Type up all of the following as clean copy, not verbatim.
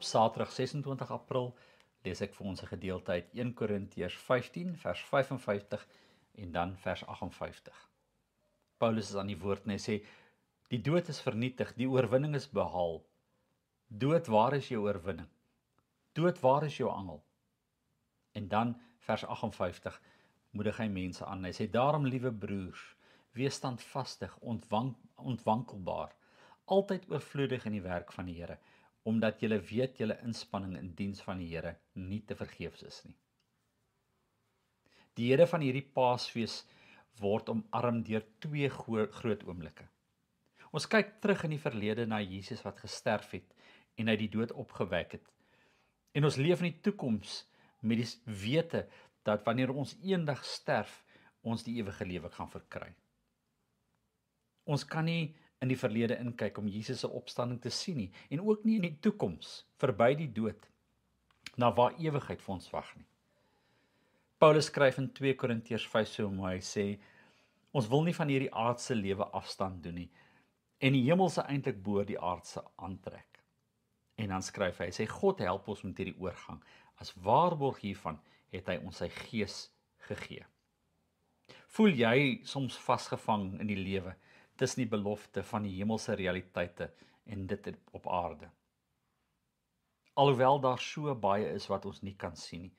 Op Saterdag 26 April lees ek vir ons 'n gedeelte uit 1 Korintiërs 15 vers 55 en dan vers 58. Paulus is aan die woord en hy sê: "Die dood is vernietig, die oorwinning is behaal. Dood, waar is jou oorwinning? Dood, waar is jou angel?" En dan vers 58 moedig hy mense aan. Hy sê: "Daarom, liewe broers, wees standvastig, ontwankelbaar, altyd oorvloedig in die werk van die Here, omdat julle weet julle inspanning in diens van die Here nie te vergeefs is nie." Die Here van hierdie Paasfees word omarm deur twee groot oomblikke. Ons kyk terug in die verlede na Jesus wat gesterf het en uit die dood opgewek het. En ons leef in die toekoms met die wete dat wanneer ons eendag sterf, ons die ewige lewe gaan verkry. Ons kan nie in die verlede inkyk om Jesus se opstanding te sien nie, en ook nie in die toekoms, verby die dood, na waar ewigheid vir ons wag nie. Paulus skryf in 2 Korintiërs 5 so mooi, hy sê: "Ons wil nie van hierdie aardse lewe afstand doen nie, en die hemelse eintlik bo die aardse aantrek." En dan skryf hy sê: "God help ons met hierdie oorgang. As waarborg hiervan het hy ons sy gees gegee." Voel jy soms vasgevang in die lewe tussen die belofte van die hemelse realiteite en dit op aarde? Alhoewel daar so baie is wat ons nie kan sien nie,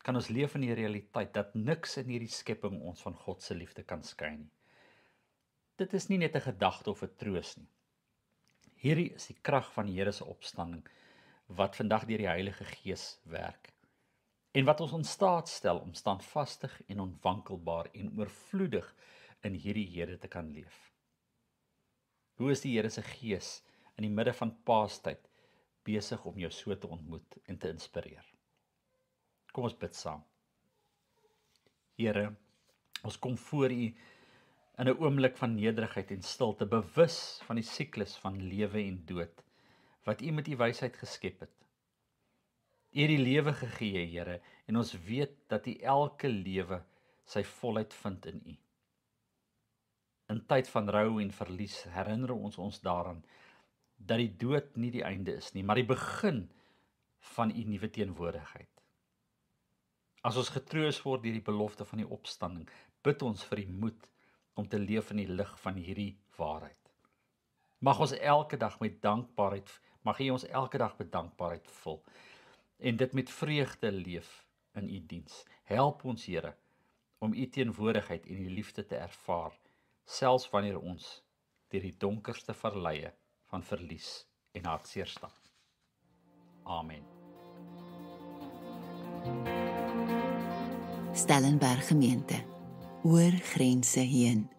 kan ons leef in die realiteit dat niks in hierdie skepping ons van God se liefde kan skei nie. Dit is nie net 'n gedagte of 'n troos nie. Hierdie is die krag van die Here se opstanding wat vandag deur die Heilige Gees werk en wat ons in staat stel om standvastig en onwankelbaar en oorvloedig in hierdie Here te kan leef. Hoe is die Here se Gees in die midde van Paastyd besig om jou so te ontmoet en te inspireer? Kom ons bid saam. Here, ons kom voor U in 'n oomblik van nederigheid en stilte, bewus van die siklus van lewe en dood wat U met U wysheid geskep het. U het die lewe gegee, Here, en ons weet dat U elke lewe sy volheid vind in U. In tyd van rou en verlies herinner ons daaraan dat die dood nie die einde is nie, maar die begin van U nuwe teenwoordigheid. As ons getroos word deur die belofte van die opstanding, bid ons vir die moed om te leef in die lig van hierdie waarheid. Mag U ons elke dag met dankbaarheid vul en dit met vreugde leef in U diens. Help ons, Here, om U teenwoordigheid en U liefde te ervaar, selfs wanneer ons deur die donkerste verleie van verlies en hartseer stap. Amen. Stellenberg Gemeente, oor grense heen.